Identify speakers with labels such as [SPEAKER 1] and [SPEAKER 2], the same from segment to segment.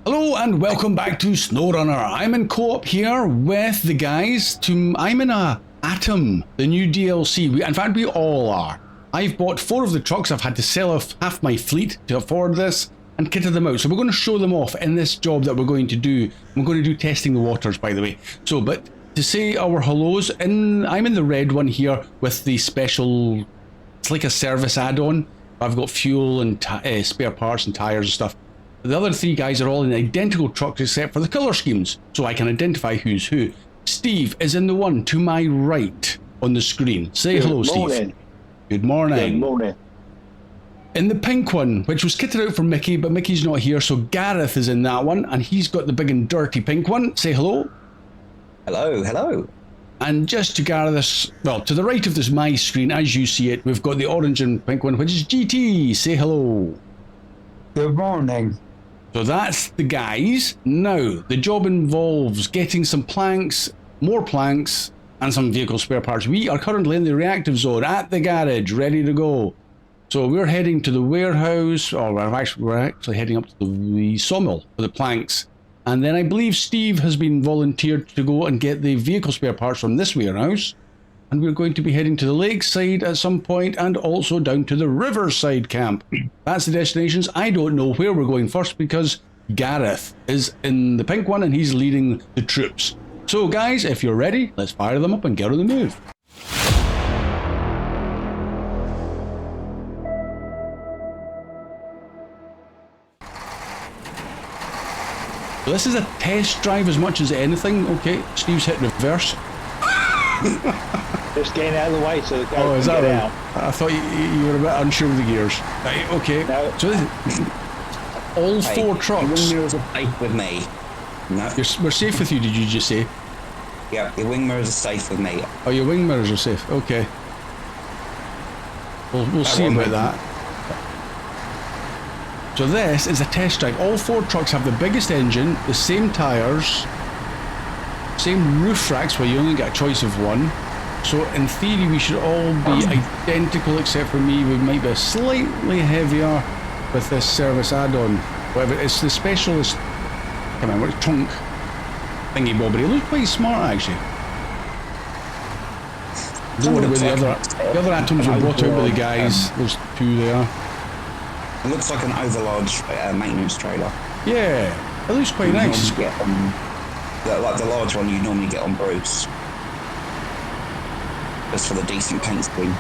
[SPEAKER 1] Hello and welcome back to Snowrunner. I'm in co-op here with the guys. I'm in a Atom, the new DLC. In fact, we all are. I've bought 4 of the trucks. I've had to sell off half my fleet to afford this and kitted them out. So we're going to show them off in this job that we're going to do. We're going to do testing the waters, by the way. So, but to say our hellos, I'm in the red one here with the special, it's like a service add-on. I've got fuel and spare parts and tires and stuff. The other 3 guys are all in identical trucks except for the colour schemes, so I can identify who's who. Steve is in the one to my right on the screen. Say hello, Steve. Good morning.
[SPEAKER 2] Good morning.
[SPEAKER 1] In the pink one, which was kitted out for Mickey, but Mickey's not here, so Gareth is in that one, and he's got the big and dirty pink one. Say hello.
[SPEAKER 3] Hello, hello.
[SPEAKER 1] And just to Gareth's, well, to the right of this my screen, as you see it, we've got the orange and pink one, which is GT. Say hello.
[SPEAKER 2] Good morning.
[SPEAKER 1] So that's the guys. Now, the job involves getting some planks, more planks, and some vehicle spare parts. We are currently in the reactive zone at the garage, ready to go. So we're heading to the warehouse, or we're actually heading up to the sawmill for the planks. And then I believe Steve has been volunteered to go and get the vehicle spare parts from this warehouse. And we're going to be heading to the lakeside at some point and also down to the riverside camp. That's the destinations. I don't know where we're going first because Gareth is in the pink one and he's leading the troops. So guys, if you're ready, let's fire them up and get on the move. So this is a test drive as much as anything. Okay, Steve's hit reverse.
[SPEAKER 2] Just getting out of the way so the guy
[SPEAKER 1] Oh, is
[SPEAKER 2] can
[SPEAKER 1] that
[SPEAKER 2] get
[SPEAKER 1] right?
[SPEAKER 2] out.
[SPEAKER 1] I thought you were a bit unsure with the gears. Right, okay.
[SPEAKER 2] No.
[SPEAKER 1] So all 4 trucks.
[SPEAKER 3] Your wing mirrors are safe with me. No.
[SPEAKER 1] We're safe with you, did you just say?
[SPEAKER 3] Yeah, your wing mirrors are safe with me.
[SPEAKER 1] Oh, your wing mirrors are safe. Okay. We'll see about that. So this is a test drive. All 4 trucks have the biggest engine, the same tyres, same roof racks where you only get a choice of one. So in theory we should all be identical except for me. We might be slightly heavier with this service add-on. Whatever, it's the specialist, I can't remember, trunk thingy bob, but it looks quite smart actually. Don't know where the other atoms were brought out by the guys. There's 2 there.
[SPEAKER 3] It looks like an overlarge maintenance trailer.
[SPEAKER 1] Yeah, it looks quite nice.
[SPEAKER 3] Like the large one you normally get on Bruce. Just for the decent paint scheme.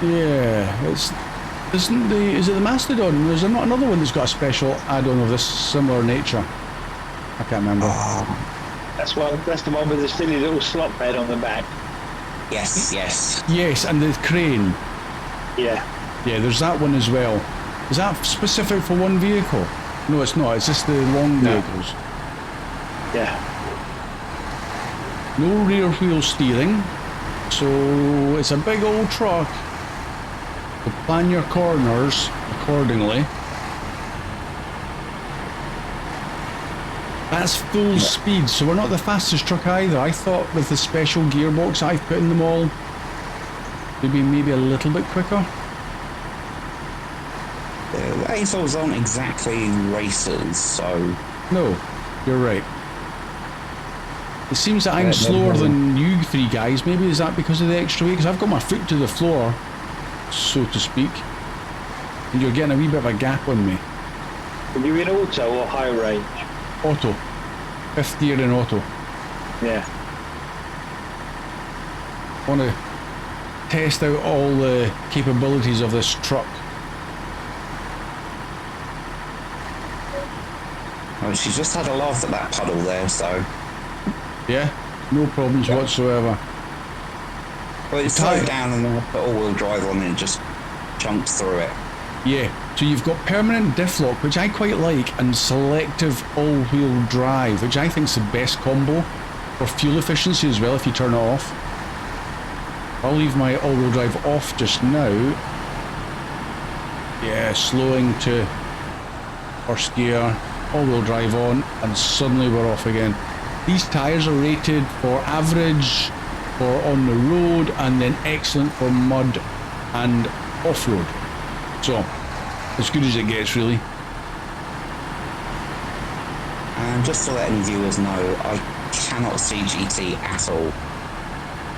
[SPEAKER 1] Yeah, is it the Mastodon? There's not another one that's got a special add-on of this similar nature. I can't remember.
[SPEAKER 2] That's the one with the silly little slot bed on the back.
[SPEAKER 3] Yes, yes.
[SPEAKER 1] Yes, and the crane.
[SPEAKER 2] Yeah.
[SPEAKER 1] Yeah, there's that one as well. Is that specific for one vehicle? No, it's not. It's just the long vehicles.
[SPEAKER 2] Yeah.
[SPEAKER 1] No rear wheel steering. So it's a big old truck. So plan your corners accordingly. That's full speed, so we're not the fastest truck either. I thought with the special gearbox I've put in them all, we'd be maybe a little bit quicker.
[SPEAKER 3] Azovs aren't exactly racers, so...
[SPEAKER 1] No, you're right. It seems that I'm slower than you 3 guys. Maybe is that because of the extra weight? Because I've got my foot to the floor, so to speak. And you're getting a wee bit of a gap on me.
[SPEAKER 2] Are you in auto or high range?
[SPEAKER 1] Auto. 5th gear in auto.
[SPEAKER 2] Yeah.
[SPEAKER 1] I want to test out all the capabilities of this truck.
[SPEAKER 3] Oh, she just had a laugh at that puddle there, so...
[SPEAKER 1] Yeah, no problems whatsoever.
[SPEAKER 3] Well, it's slowed down and then I put all-wheel drive on and it just chunks through it.
[SPEAKER 1] Yeah, so you've got permanent diff lock, which I quite like, and selective all-wheel drive, which I think is the best combo for fuel efficiency as well if you turn it off. I'll leave my all-wheel drive off just now. Yeah, slowing to 1st gear, all-wheel drive on, and suddenly we're off again. These tyres are rated for average, for on the road, and then excellent for mud and off-road. So, as good as it gets, really.
[SPEAKER 3] And just to let any viewers know, I cannot see GT at all.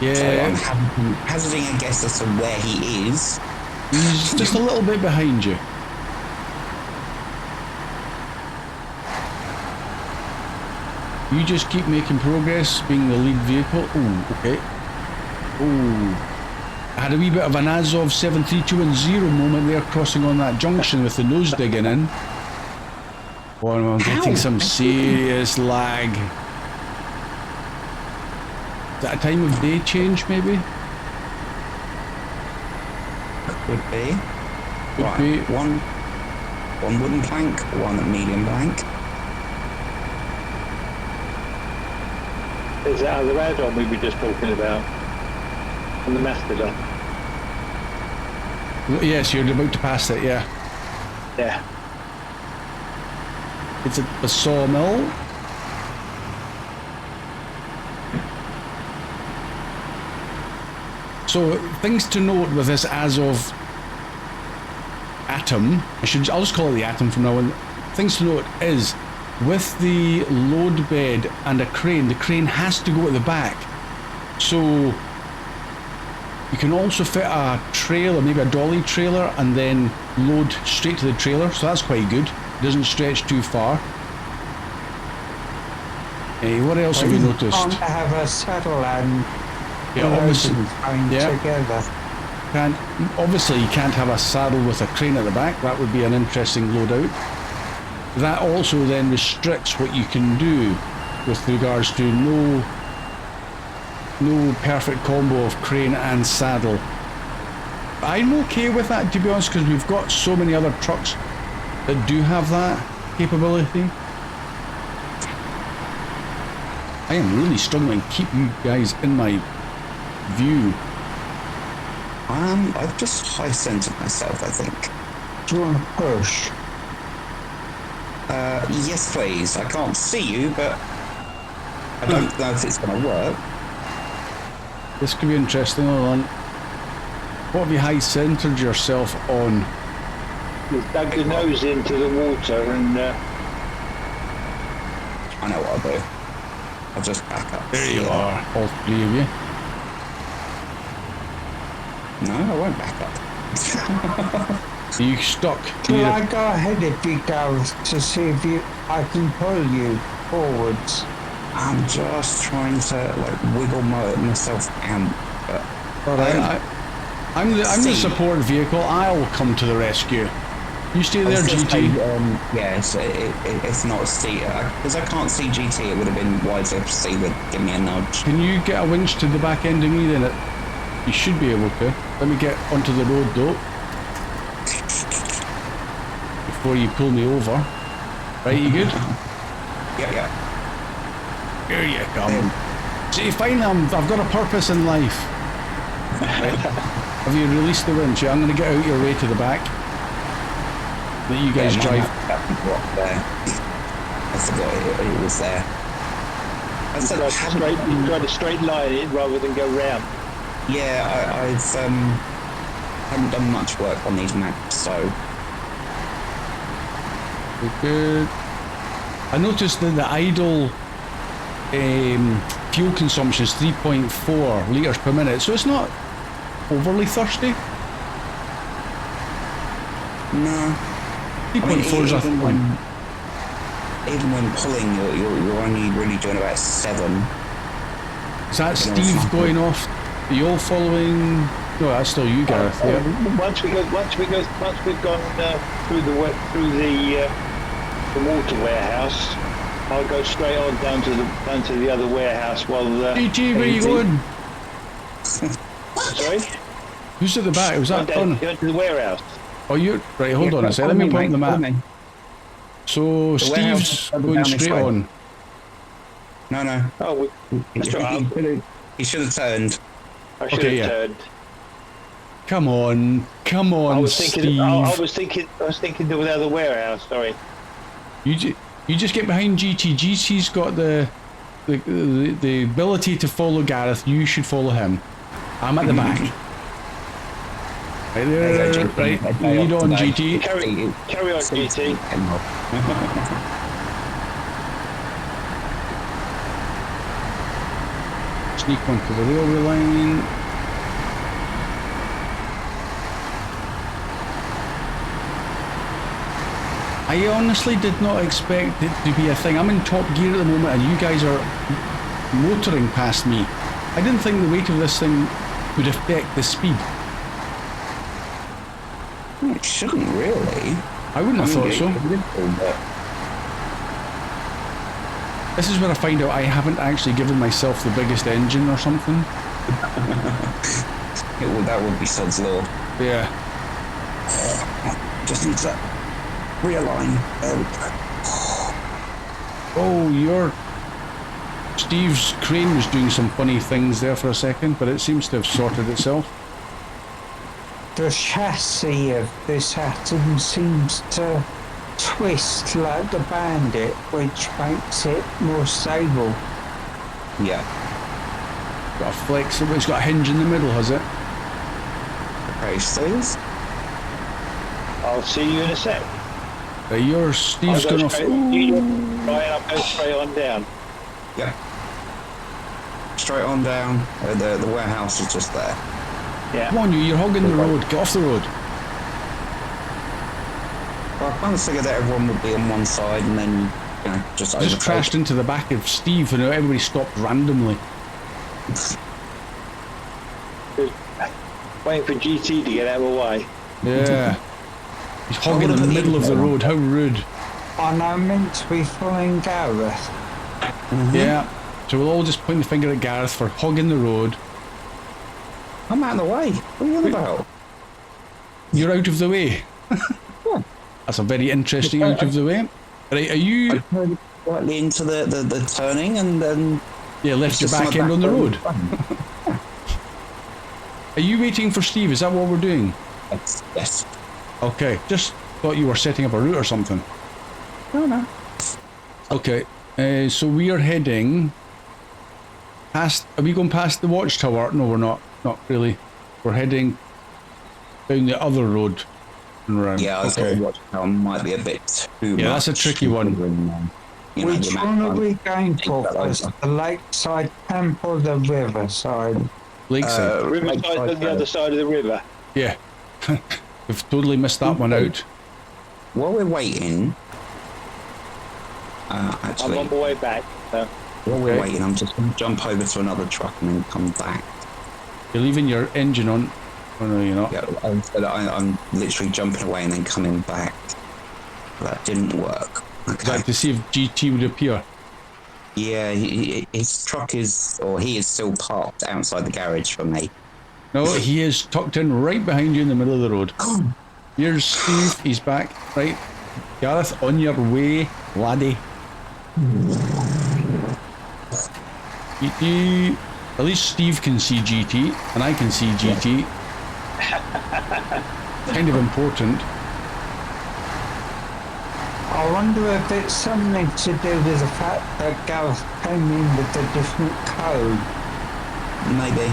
[SPEAKER 1] Yeah,
[SPEAKER 3] So I'm hazarding a guess as to where he is.
[SPEAKER 1] he's just a little bit behind you. You just keep making progress, being the lead vehicle. Oh, okay. Oh, I had a wee bit of an Azov 73210 moment there, crossing on that junction with the nose digging in. Oh, I'm getting some serious lag. Is that a time of day change, maybe?
[SPEAKER 3] Could be.
[SPEAKER 1] Could be.
[SPEAKER 3] One wooden plank, one medium plank.
[SPEAKER 2] Is that the add-on we were just talking about? On the Mastodon?
[SPEAKER 1] Yes, you're about to pass it, yeah.
[SPEAKER 2] Yeah.
[SPEAKER 1] It's a sawmill. So, things to note with this Azov Atom, I'll just call it the Atom from now on. Things to note is, with the load bed and a crane, the crane has to go at the back. So, you can also fit a trailer, maybe a dolly trailer, and then load straight to the trailer, so that's quite good. It doesn't stretch too far. Hey, what else have we noticed?
[SPEAKER 4] Can't have a saddle and
[SPEAKER 1] Obviously,
[SPEAKER 4] together.
[SPEAKER 1] obviously you can't have a saddle with a crane at the back. That would be an interesting loadout. That also then restricts what you can do with regards to no perfect combo of crane and saddle. I'm okay with that, to be honest, because we've got so many other trucks that do have that capability. I am really struggling to keep you guys in my view.
[SPEAKER 3] I've just high-centered myself, I think.
[SPEAKER 4] Do you want to push?
[SPEAKER 3] Yes, please. I can't see you, but I don't know if it's going to work.
[SPEAKER 1] This could be interesting. Hold on. What have you high-centered yourself on?
[SPEAKER 2] You've dug your nose into the water and...
[SPEAKER 3] I know what I'll do. I'll just back up.
[SPEAKER 1] There you are, all three of you.
[SPEAKER 3] No, I won't back up.
[SPEAKER 1] Are you stuck?
[SPEAKER 4] Can I go ahead if you go to see if I can pull you forwards?
[SPEAKER 3] I'm just trying to wiggle myself out.
[SPEAKER 1] Alright, I'm the support vehicle. I'll come to the rescue. You stay there, GT.
[SPEAKER 3] Yes, it's not Steve. Because I can't see GT, it would have been wiser if Steve would give me a nudge.
[SPEAKER 1] Can you get a winch to the back end of me then? You should be able to. Let me get onto the road though. Before you pull me over. Right, you good?
[SPEAKER 3] Yeah.
[SPEAKER 1] Here you come. See, finally I've got a purpose in life. Right. Have you released the winch? Yeah, I'm going to get out your way to the back. Let you guys drive.
[SPEAKER 3] There. I forgot it was there.
[SPEAKER 2] You tried to straight line it rather than go round.
[SPEAKER 3] Yeah, I've haven't done much work on these maps, so...
[SPEAKER 1] Good. I noticed that the idle fuel consumption is 3.4 litres per minute, so it's not overly thirsty.
[SPEAKER 3] No.
[SPEAKER 1] 3.4 is a fine.
[SPEAKER 3] Even when pulling, you're only really doing about 7.
[SPEAKER 1] Is that Steve going off? Are you all following? No, that's still you, Gareth. Yeah.
[SPEAKER 2] Once we've gone through the water warehouse, I'll go straight on down to the other warehouse while the...
[SPEAKER 1] GG, where are you going?
[SPEAKER 2] Sorry?
[SPEAKER 1] Who's at the back? Was that
[SPEAKER 2] Going
[SPEAKER 1] done?
[SPEAKER 2] to the warehouse.
[SPEAKER 1] Oh, you right? Hold on a second. Let me put up the map. So Steve's going straight on.
[SPEAKER 3] No.
[SPEAKER 2] Oh,
[SPEAKER 3] he should have turned.
[SPEAKER 2] I should have turned.
[SPEAKER 1] Come on, Steve.
[SPEAKER 2] I was thinking there was another warehouse. Sorry.
[SPEAKER 1] You just get behind GT. GT's got the ability to follow Gareth. You should follow him. I'm at the back. Right there, right. Lead on, GT.
[SPEAKER 2] Carry on, GT.
[SPEAKER 1] Sneak onto the railway line. I honestly did not expect it to be a thing. I'm in top gear at the moment and you guys are motoring past me. I didn't think the weight of this thing would affect the speed.
[SPEAKER 3] It shouldn't really.
[SPEAKER 1] I wouldn't have thought so. This is where I find out I haven't actually given myself the biggest engine or something.
[SPEAKER 3] That would be Sod's Law.
[SPEAKER 1] Yeah.
[SPEAKER 3] Just need to realign. There we go.
[SPEAKER 1] Oh, Steve's crane was doing some funny things there for a second, but it seems to have sorted itself.
[SPEAKER 4] The chassis of this atom seems to twist like the Bandit, which makes it more stable.
[SPEAKER 3] Yeah.
[SPEAKER 1] Got a flex, it's got a hinge in the middle, has it?
[SPEAKER 3] Okay, Steve's.
[SPEAKER 2] I'll see you in a sec.
[SPEAKER 1] Steve's
[SPEAKER 2] I'll go
[SPEAKER 1] going off.
[SPEAKER 2] Ryan, I'll go straight on down.
[SPEAKER 3] Yeah. Straight on down. The warehouse is just there.
[SPEAKER 2] Yeah.
[SPEAKER 1] Come on, you're hogging the road. Get off the road.
[SPEAKER 3] Well, I kind of figured that everyone would be on one side and then, just
[SPEAKER 1] Crashed into the back of Steve and everybody stopped randomly.
[SPEAKER 2] Waiting for GT to get out of the way.
[SPEAKER 1] Yeah. He's hogging in the middle of the road. How rude.
[SPEAKER 4] And I'm meant to be following Gareth.
[SPEAKER 3] Mm-hmm.
[SPEAKER 1] Yeah. So we'll all just point the finger at Gareth for hogging the road.
[SPEAKER 3] I'm out of the way. What are you on about?
[SPEAKER 1] You're out of the way.
[SPEAKER 3] Yeah.
[SPEAKER 1] That's a very interesting out of the way. Right, are you...
[SPEAKER 3] I turned slightly into the turning and then...
[SPEAKER 1] Yeah, left your back end on the road. Are you waiting for Steve? Is that what we're doing?
[SPEAKER 3] Yes.
[SPEAKER 1] Okay, just thought you were setting up a route or something.
[SPEAKER 3] No.
[SPEAKER 1] Okay, so we are heading past... Are we going past the watchtower? No, we're not. Not really. We're heading down the other road and around.
[SPEAKER 3] Yeah, I was
[SPEAKER 1] okay.
[SPEAKER 3] watchtower might be a bit too much.
[SPEAKER 1] Yeah, that's a tricky one.
[SPEAKER 4] Which one are we going for first? The lakeside camp or the riverside?
[SPEAKER 1] Lakeside.
[SPEAKER 2] Riverside on the other side of the river.
[SPEAKER 1] Yeah. We've totally missed that one out.
[SPEAKER 3] While we're waiting, actually,
[SPEAKER 2] I'm on my way back. So.
[SPEAKER 3] While we're waiting, I'm just going to jump over to another truck and then come back.
[SPEAKER 1] You're leaving your engine on. Oh no, you're not.
[SPEAKER 3] Yeah, I'm literally jumping away and then coming back. That didn't work. Okay.
[SPEAKER 1] Like to see if GT would appear.
[SPEAKER 3] Yeah, his truck is, or he is still parked outside the garage for me.
[SPEAKER 1] No, he is tucked in right behind you in the middle of the road. Here's Steve, he's back. Right. Gareth, on your way, laddie. GT. At least Steve can see GT, and I can see GT. Kind of important.
[SPEAKER 4] I wonder if it's something to do with the fact that Gareth came in with a different code.
[SPEAKER 3] Maybe.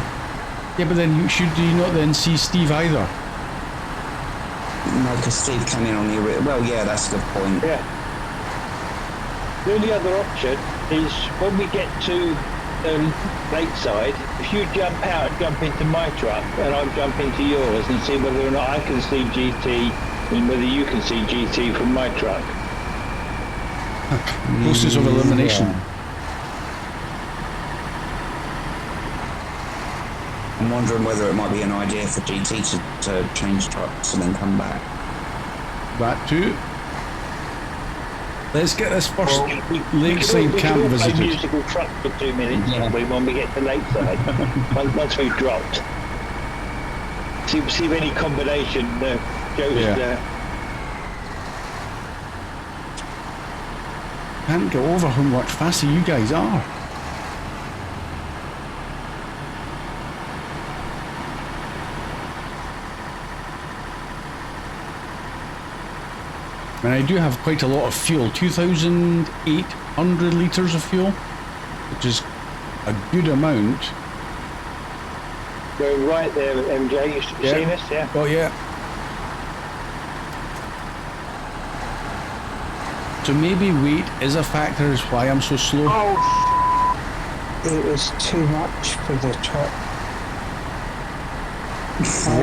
[SPEAKER 1] Yeah, but then should you not then see Steve either?
[SPEAKER 3] No, because Steve came in on the... Well, yeah, that's a good point.
[SPEAKER 2] Yeah. The only other option is when we get to the lakeside, if you jump into my truck, and I'll jump into yours and see whether or not I can see GT and whether you can see GT from my truck.
[SPEAKER 1] Process of elimination.
[SPEAKER 3] Yeah. I'm wondering whether it might be an idea for GT to change trucks and then come back.
[SPEAKER 1] That too. Let's get this first lakeside camp
[SPEAKER 2] we
[SPEAKER 1] visited.
[SPEAKER 2] Musical truck for 2 minutes when we get to lakeside. once we've dropped. See if any combination goes there.
[SPEAKER 1] Can't get over how much faster you guys are. And I do have quite a lot of fuel, 2,800 litres of fuel, which is a good amount.
[SPEAKER 2] We're right there, MJ. You've seen us, yeah?
[SPEAKER 1] Oh, yeah. So maybe weight is a factor, is why I'm so slow.
[SPEAKER 4] Oh, it was too much for the truck.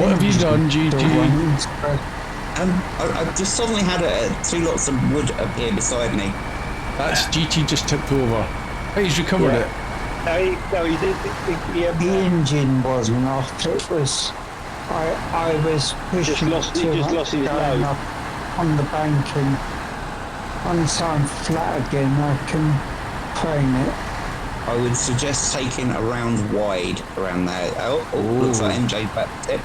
[SPEAKER 1] What have you done,
[SPEAKER 4] The
[SPEAKER 1] GT?
[SPEAKER 4] wings, but
[SPEAKER 3] I just suddenly had two lots of wood appear beside me.
[SPEAKER 1] That's GT just tipped over. Hey, he's recovered
[SPEAKER 2] Yeah.
[SPEAKER 1] it.
[SPEAKER 2] No, he did.
[SPEAKER 4] the engine wasn't off. It was. I was pushing
[SPEAKER 2] lost- he
[SPEAKER 4] too
[SPEAKER 2] just
[SPEAKER 4] much
[SPEAKER 2] lost his
[SPEAKER 4] going
[SPEAKER 2] load.
[SPEAKER 4] up on the bank, and once I'm flat again, I can frame it.
[SPEAKER 3] I would suggest taking a round wide around there. Oh, looks like MJ's back to tip.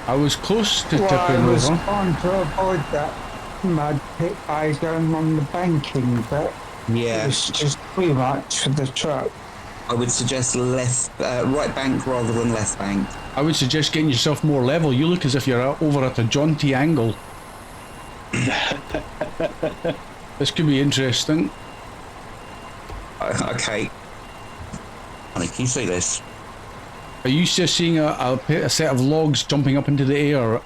[SPEAKER 1] I was close to
[SPEAKER 4] Well, I
[SPEAKER 1] tipping
[SPEAKER 4] was
[SPEAKER 1] over.
[SPEAKER 4] trying to avoid that mud pit by going on the banking, but
[SPEAKER 3] Yeah,
[SPEAKER 4] it's just too much for the truck.
[SPEAKER 3] I would suggest right bank rather than left bank.
[SPEAKER 1] I would suggest getting yourself more level. You look as if you're over at a jaunty angle. This could be interesting.
[SPEAKER 3] Okay. Honey, can you see this?
[SPEAKER 1] Are you just seeing a set of logs jumping up into the air?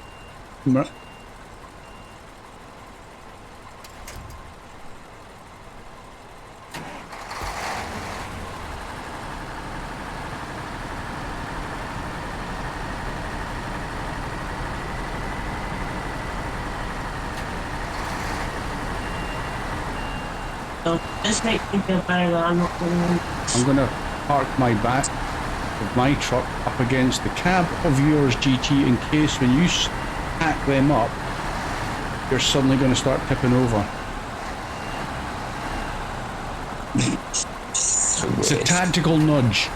[SPEAKER 5] So this makes me feel better that I'm not going to.
[SPEAKER 1] I'm going to park my back of my truck up against the cab of yours, GT, in case when you stack them up, you're suddenly going to start tipping over.
[SPEAKER 3] So
[SPEAKER 1] It's a
[SPEAKER 3] weird.
[SPEAKER 1] tactical nudge.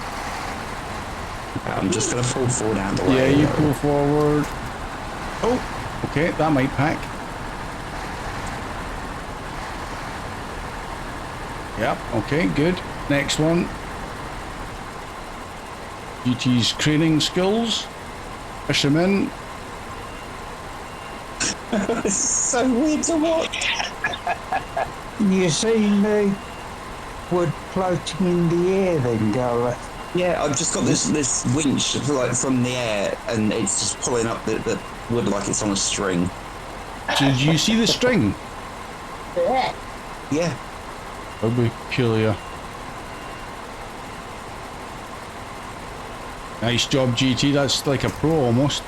[SPEAKER 3] I'm just going to pull forward out of the
[SPEAKER 1] Yeah,
[SPEAKER 3] way.
[SPEAKER 1] you pull forward. Oh, okay, that might pack. Yep, okay, good. Next one. GT's craning skills. Push him in.
[SPEAKER 3] It's so weird to watch.
[SPEAKER 4] You seen the wood floating in the air then, Gareth?
[SPEAKER 3] Yeah, I've just got this winch like from the air, and it's just pulling up the wood like it's on a string.
[SPEAKER 1] Did you see the string?
[SPEAKER 3] Yeah.
[SPEAKER 1] That'd be peculiar. Nice job, GT. That's like a pro almost.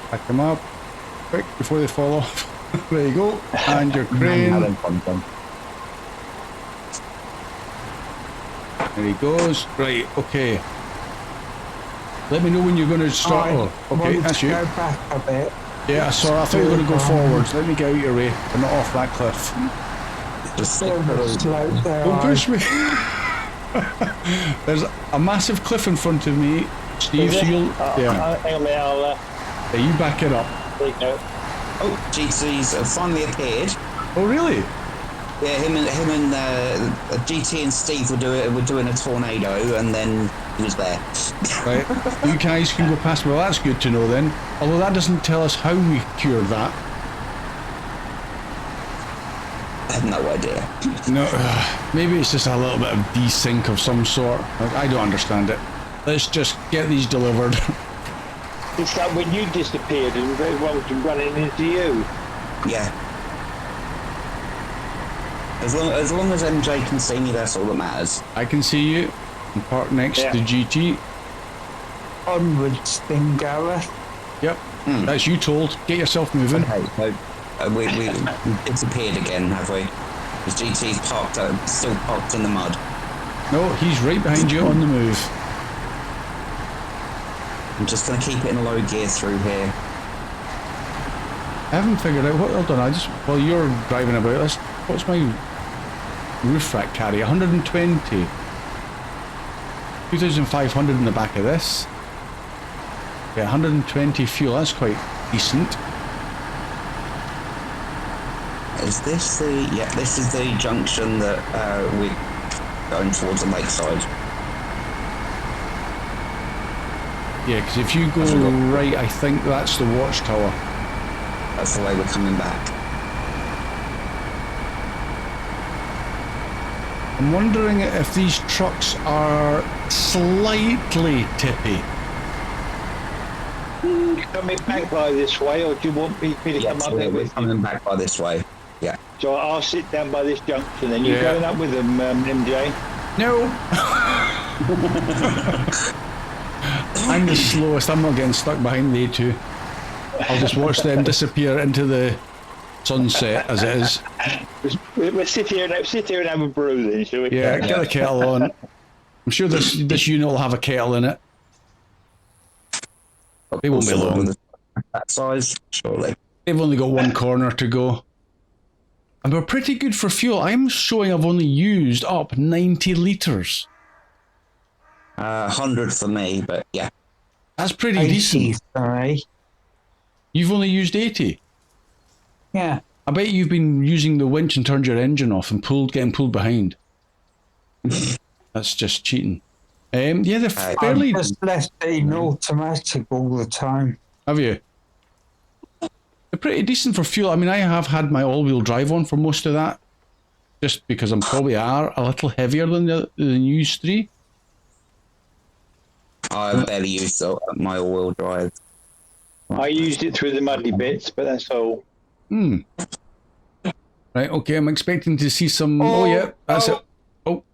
[SPEAKER 1] Pack them up quick before they fall off. There you go. And your crane. There he goes. Right, okay. Let me know when you're going to start.
[SPEAKER 4] I
[SPEAKER 1] Oh, okay,
[SPEAKER 4] wanted
[SPEAKER 1] that's
[SPEAKER 4] to
[SPEAKER 1] you.
[SPEAKER 4] go back a bit.
[SPEAKER 1] Yeah, I saw. I thought you were going to go forwards. Let me get out your way. I'm not off that cliff.
[SPEAKER 3] Just
[SPEAKER 4] Slope there.
[SPEAKER 1] Don't push me. There's a massive cliff in front of me, Steve. So you'll, yeah.
[SPEAKER 2] Hang on a minute, I'll
[SPEAKER 1] Yeah, you back it up.
[SPEAKER 2] there you go.
[SPEAKER 3] Oh, GT's finally appeared.
[SPEAKER 1] Oh, really?
[SPEAKER 3] Yeah, him and GT and Steve were doing a tornado, and then he was there.
[SPEAKER 1] Right. You guys can go past. Well, that's good to know then. Although that doesn't tell us how we cured that.
[SPEAKER 3] I have no idea.
[SPEAKER 1] No, maybe it's just a little bit of desync of some sort. I don't understand it. Let's just get these delivered.
[SPEAKER 2] It's like when you disappeared and everyone was running into you.
[SPEAKER 3] Yeah. As long as MJ can see me, that's all that matters.
[SPEAKER 1] I can see you. I'm parked next
[SPEAKER 2] Yeah.
[SPEAKER 1] to GT.
[SPEAKER 4] Onwards then, Gareth.
[SPEAKER 1] Yep. That's you told. Get yourself moving.
[SPEAKER 3] Okay, so we disappeared again, have we? Because GT's parked, still parked in the mud.
[SPEAKER 1] No, he's right behind you on the move.
[SPEAKER 3] I'm just going to keep it in low gear through here.
[SPEAKER 1] I haven't figured out what. Hold on, while you're driving about this, what's my roof rack carry? 120. 2,500 in the back of this. Yeah, 120 fuel. That's quite decent.
[SPEAKER 3] Is this the... Yeah, this is the junction that we're going towards the lakeside.
[SPEAKER 1] Yeah, because if you go right, I think that's the watchtower.
[SPEAKER 3] That's the way we're coming back.
[SPEAKER 1] I'm wondering if these trucks are slightly tippy.
[SPEAKER 2] Coming back by this way, or do you want me to come
[SPEAKER 3] Yes,
[SPEAKER 2] up
[SPEAKER 3] we're
[SPEAKER 2] there with you?
[SPEAKER 3] coming back by this way. Yeah.
[SPEAKER 2] So I'll sit down by this junction, and you
[SPEAKER 1] Yeah.
[SPEAKER 2] going up with them, MJ?
[SPEAKER 1] No. I'm the slowest. I'm not getting stuck behind the A2. I'll just watch them disappear into the sunset as it is.
[SPEAKER 2] We'll sit here and have a brew then, shall we?
[SPEAKER 1] Yeah, get the kettle on. I'm sure this unit will have a kettle in it. They won't be long.
[SPEAKER 3] That size, surely.
[SPEAKER 1] They've only got one corner to go. And we're pretty good for fuel. I'm showing I've only used up 90 litres.
[SPEAKER 3] 100 for me, but yeah.
[SPEAKER 1] That's pretty decent.
[SPEAKER 4] Sorry.
[SPEAKER 1] You've only used 80.
[SPEAKER 4] Yeah.
[SPEAKER 1] I bet you've been using the winch and turned your engine off and getting pulled behind. That's just cheating. Yeah, they're fairly...
[SPEAKER 4] I've just left it in automatic all the time.
[SPEAKER 1] Have you? They're pretty decent for fuel. I mean, I have had my all-wheel drive on for most of that, just because I'm probably a little heavier than the used 3.
[SPEAKER 3] I barely used my all-wheel drive.
[SPEAKER 2] I used it through the muddy bits, but that's all.
[SPEAKER 1] Right, okay, I'm expecting to see some... Oh, yeah, that's it.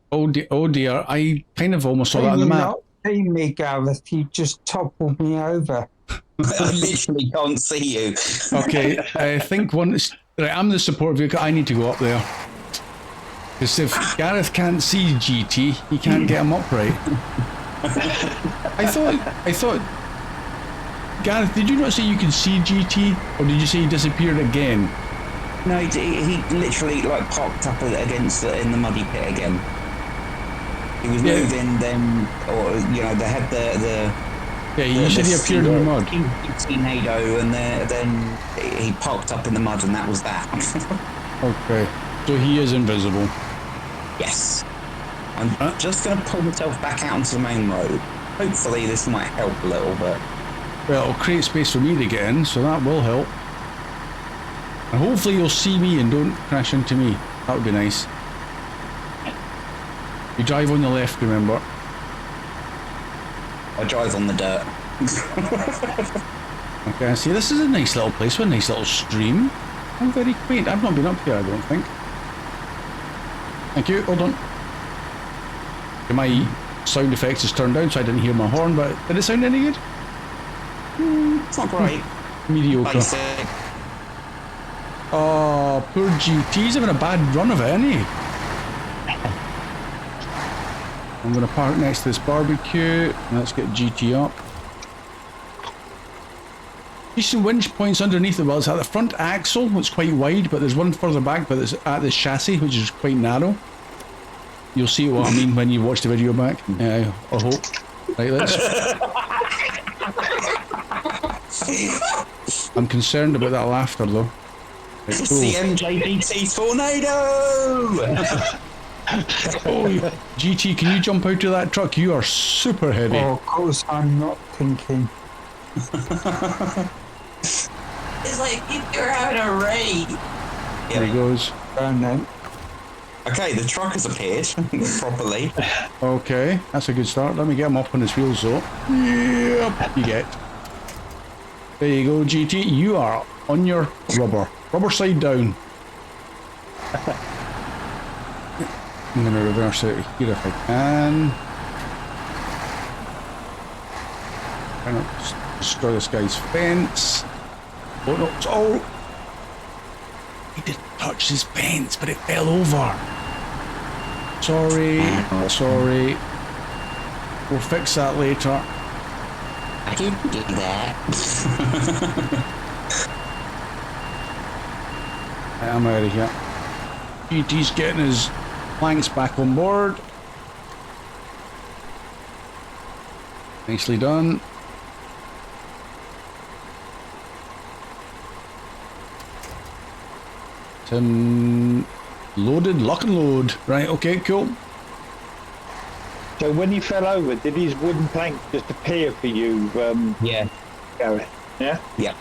[SPEAKER 1] Oh dear, I kind of almost saw that on the map.
[SPEAKER 4] Not see me, Gareth. You just toppled me over.
[SPEAKER 3] I literally can't see you.
[SPEAKER 1] Okay, I think right, I'm the support vehicle. I need to go up there. Because if Gareth can't see GT, he can't get him upright. I thought... Gareth, did you not say you could see GT? Or did you say he disappeared again?
[SPEAKER 3] No, he literally like popped up against in the muddy pit again. He was moving them, or they had the.
[SPEAKER 1] Yeah, you said he appeared in the mud.
[SPEAKER 3] Tornado, and then he popped up in the mud, and that was that.
[SPEAKER 1] Okay, so he is invisible.
[SPEAKER 3] Yes. I'm just going to pull myself back out onto the main road. Hopefully, this might help a little bit.
[SPEAKER 1] Well, it'll create space for me to get in, so that will help. And hopefully you'll see me and don't crash into me. That would be nice. You drive on the left, remember?
[SPEAKER 3] I drive on the dirt.
[SPEAKER 1] Okay, see, this is a nice little place with a nice little stream. Oh, very quaint. I've not been up here, I don't think. Thank you, hold on. My sound effects is turned down, so I didn't hear my horn, but did it sound any good?
[SPEAKER 3] It's not great.
[SPEAKER 1] Mediocre.
[SPEAKER 3] Basic.
[SPEAKER 1] Oh, poor GT's having a bad run of it, isn't he? I'm going to park next to this barbecue. Let's get GT up. Decent winch points underneath it. Well, it's at the front axle, which is quite wide, but there's one further back, but it's at the chassis, which is quite narrow. You'll see what I mean when you watch the video back. I hope. Right, let's... I'm concerned about that laughter, though. Right,
[SPEAKER 3] It's the MJBT tornado!
[SPEAKER 1] Oh, GT, can you jump out of that truck? You are super heavy.
[SPEAKER 4] Oh, of course, I'm not thinking.
[SPEAKER 5] It's like if you're having a raid.
[SPEAKER 1] There he goes.
[SPEAKER 4] Don't know.
[SPEAKER 3] Okay, the truck has appeared properly.
[SPEAKER 1] Okay, that's a good start. Let me get him up on his wheels, though. Yep, you get. There you go, GT. You are on your rubber. Rubber side down. I'm going to reverse out here if I can. Try not to destroy this guy's fence. Oh no, oh! He did touch his fence, but it fell over. Sorry, sorry. We'll fix that later.
[SPEAKER 3] I didn't do that.
[SPEAKER 1] I'm out of here. GT's getting his planks back on board. Nicely done. Loaded, lock and load. Right, okay, cool.
[SPEAKER 2] So when he fell over, did his wooden plank just appear for you,
[SPEAKER 3] Yeah.
[SPEAKER 2] Gareth? Yeah?
[SPEAKER 3] Yeah.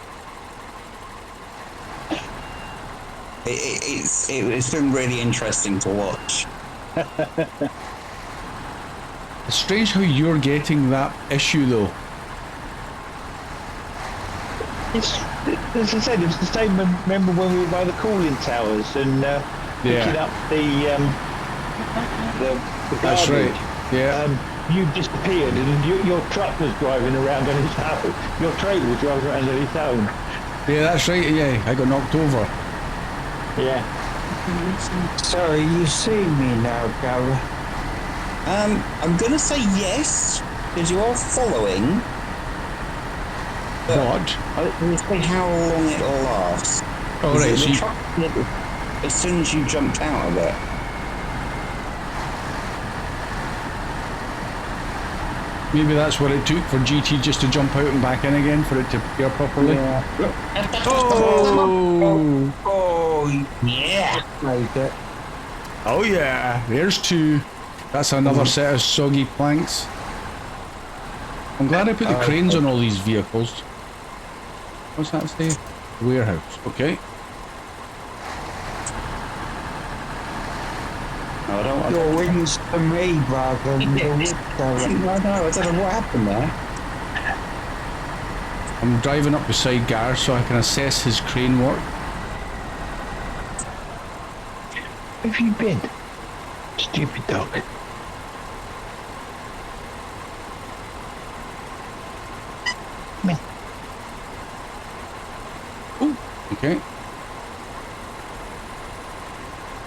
[SPEAKER 3] It's been really interesting to watch.
[SPEAKER 1] It's strange how you're getting that issue though.
[SPEAKER 2] as I said, it was the same. Remember when we were by the cooling towers and picking up the
[SPEAKER 1] That's
[SPEAKER 2] garbage?
[SPEAKER 1] right. Yeah.
[SPEAKER 2] You disappeared, and your truck was driving around on its own. Your trailer was driving around on its own.
[SPEAKER 1] Yeah, that's right. Yeah, I got knocked over.
[SPEAKER 2] Yeah.
[SPEAKER 4] So you see me now, Gareth?
[SPEAKER 3] I'm gonna say yes, because you are following.
[SPEAKER 1] But
[SPEAKER 3] Let's see how long it'll last.
[SPEAKER 1] all right,
[SPEAKER 3] The
[SPEAKER 1] so you,
[SPEAKER 3] truck, as soon as you jumped out of it.
[SPEAKER 1] maybe that's what it took for GT just to jump out and back in again for it to appear properly.
[SPEAKER 4] Yeah.
[SPEAKER 1] Oh!
[SPEAKER 4] Oh,
[SPEAKER 3] Yeah.
[SPEAKER 4] made it.
[SPEAKER 1] Oh yeah, there's two. That's another set of soggy planks. I'm glad I put the cranes on all these vehicles. What's that say? Warehouse. Okay.
[SPEAKER 3] No, I don't.
[SPEAKER 4] Your wings to me rather than the wind,
[SPEAKER 3] I
[SPEAKER 4] Gareth.
[SPEAKER 3] don't know what happened there.
[SPEAKER 1] I'm driving up beside Gareth so I can assess his crane work.
[SPEAKER 2] Where have you been? Stupid dog. Come in.
[SPEAKER 1] Ooh, okay.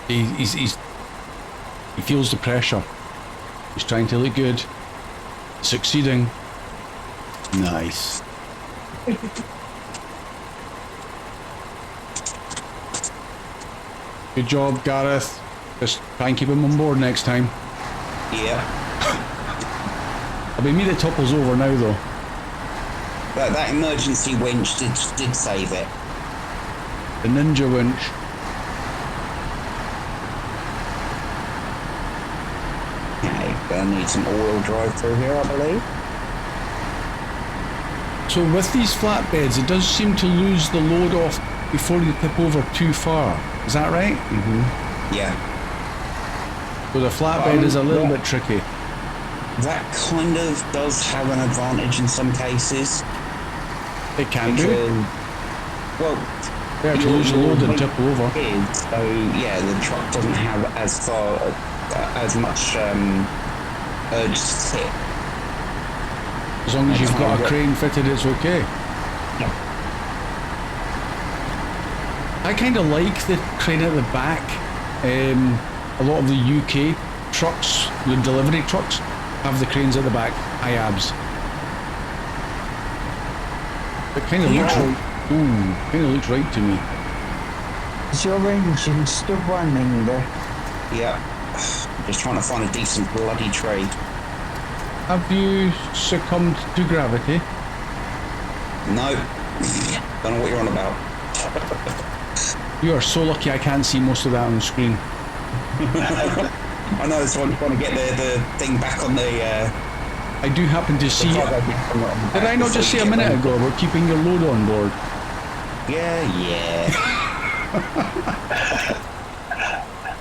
[SPEAKER 1] He feels the pressure. He's trying to look good. Succeeding. Nice. Good job, Gareth. Just try and keep him on board next time.
[SPEAKER 3] Yeah.
[SPEAKER 1] It'll be me that topples over now, though.
[SPEAKER 3] But that emergency winch did save it.
[SPEAKER 1] The ninja winch.
[SPEAKER 3] Okay, gonna need some all-wheel drive through here, I believe.
[SPEAKER 1] So with these flatbeds, it does seem to lose the load off before you tip over too far. Is that right?
[SPEAKER 3] Mm-hmm. Yeah.
[SPEAKER 1] So the flatbed is a little bit tricky.
[SPEAKER 3] That kind of does have an advantage in some cases.
[SPEAKER 1] It can do.
[SPEAKER 3] Because, well,
[SPEAKER 1] Better to lose the load than tip over.
[SPEAKER 3] So yeah, the truck doesn't have as much urge to tip.
[SPEAKER 1] As long as you've got a crane fitted, it's okay.
[SPEAKER 3] Yeah.
[SPEAKER 1] I kind of like the crane at the back. A lot of the UK trucks, the delivery trucks, have the cranes at the back. High abs. It kind of looks right. Ooh, kind of looks right to me.
[SPEAKER 4] Is your engine still running there?
[SPEAKER 3] Yeah. Just trying to find a decent bloody tree.
[SPEAKER 1] Have you succumbed to gravity?
[SPEAKER 3] No. Don't know what you're on about.
[SPEAKER 1] You are so lucky I can't see most of that on the screen.
[SPEAKER 3] I know, so I'm trying to get the thing back on the...
[SPEAKER 1] I do happen to see... Did I not just say a minute ago about keeping your load on board?
[SPEAKER 3] Yeah.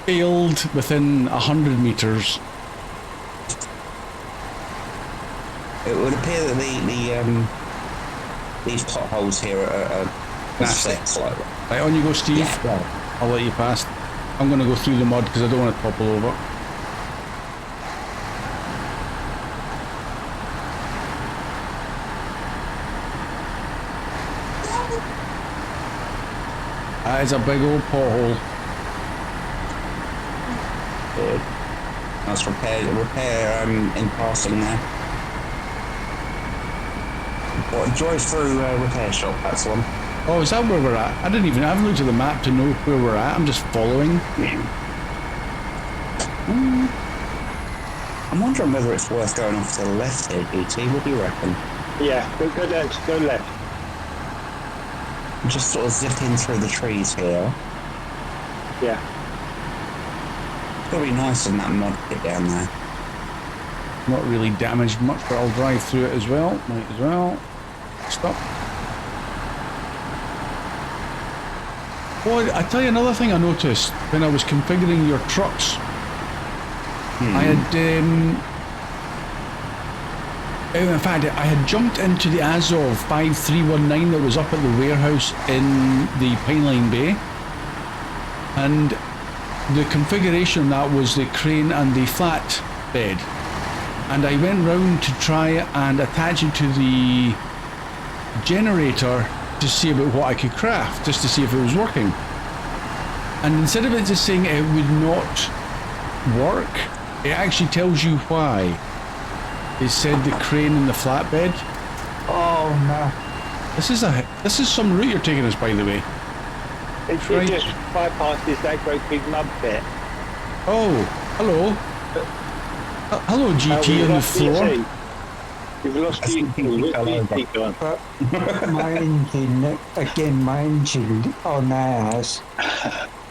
[SPEAKER 1] Failed within 100 metres.
[SPEAKER 3] It would appear that these potholes here are set slightly.
[SPEAKER 1] Right, on you go, Steve.
[SPEAKER 3] Yeah.
[SPEAKER 1] I'll let you pass. I'm going to go through the mud because I don't want to topple over. That is a big old pothole.
[SPEAKER 3] Good. Nice repair in passing there. What, drive through repair shop, that's one.
[SPEAKER 1] Oh, is that where we're at? I haven't looked at the map to know where we're at. I'm just following.
[SPEAKER 3] I'm wondering whether it's worth going off to the left here, BT. What do you reckon?
[SPEAKER 2] Yeah, go down, go left.
[SPEAKER 3] Just sort of zipping through the trees here.
[SPEAKER 2] Yeah.
[SPEAKER 3] It's gotta be nice in that mud pit down there.
[SPEAKER 1] Not really damaged much, but I'll drive through it as well. Might as well. Stop. Boy, I tell you another thing I noticed when I was configuring your trucks. I had In fact, I had jumped into the Azov 5319 that was up at the warehouse in the Pineline Bay, and the configuration of that was the crane and the flat bed, and I went round to try and attach it to the generator to see about what I could craft, just to see if it was working. And instead of it just saying it would not work, it actually tells you why. It said the crane and the flatbed.
[SPEAKER 4] Oh no.
[SPEAKER 1] This is some route you're taking us, by the way.
[SPEAKER 2] It just bypasses that great big mud pit.
[SPEAKER 1] Oh, hello. Hello, GT on the floor.
[SPEAKER 2] You've lost GT. Where's GT gone?
[SPEAKER 4] But my engine on ours.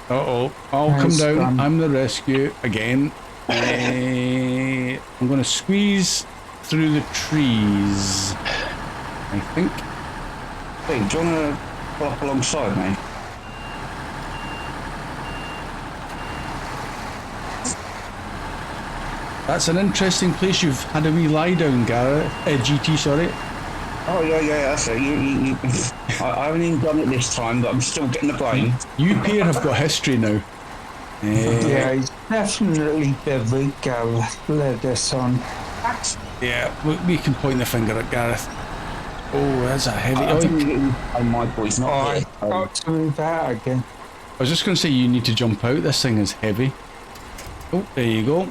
[SPEAKER 1] Uh-oh. I'll come
[SPEAKER 4] Nice
[SPEAKER 1] down.
[SPEAKER 4] one.
[SPEAKER 1] I'm the rescue again. I'm going to squeeze through the trees, I think.
[SPEAKER 3] Hey, do you want to walk alongside me?
[SPEAKER 1] That's an interesting place you've had a wee lie down, Gareth. GT, sorry.
[SPEAKER 3] Oh yeah, that's it. I haven't even done it this time, but I'm still getting the blame.
[SPEAKER 1] You pair have got history now.
[SPEAKER 4] Yeah, it's definitely the route Gareth led us on.
[SPEAKER 1] Yeah, we can point the finger at Gareth. Oh, that's a heavy...
[SPEAKER 3] Oh, Michael, he's not
[SPEAKER 4] I
[SPEAKER 3] here.
[SPEAKER 4] got to move out again.
[SPEAKER 1] I was just going to say you need to jump out. This thing is heavy. Oh, there you go.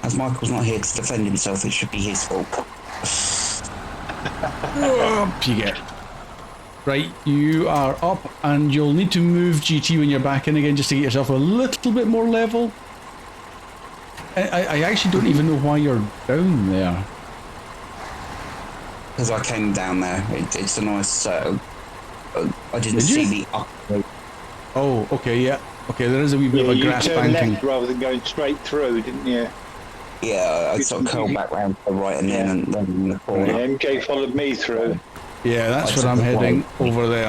[SPEAKER 3] As Michael's not here to defend himself, it should be his fault.
[SPEAKER 1] Up you get. Right, you are up, and you'll need to move GT when you're back in again just to get yourself a little bit more level. I actually don't even know why you're down there.
[SPEAKER 3] Because I came down there. It's a nice... I didn't
[SPEAKER 1] Did you?
[SPEAKER 3] see the up.
[SPEAKER 1] Oh, okay, yeah. Okay, there is a wee bit of a
[SPEAKER 2] You
[SPEAKER 1] grass
[SPEAKER 2] turned
[SPEAKER 1] banking.
[SPEAKER 2] left rather than going straight through, didn't you?
[SPEAKER 3] Yeah, I sort of curled back round to the right and then in the corner.
[SPEAKER 2] Yeah, MJ followed me through.
[SPEAKER 1] Yeah, that's
[SPEAKER 3] I
[SPEAKER 1] where I'm
[SPEAKER 3] took the
[SPEAKER 1] heading,
[SPEAKER 3] wide.
[SPEAKER 1] over there.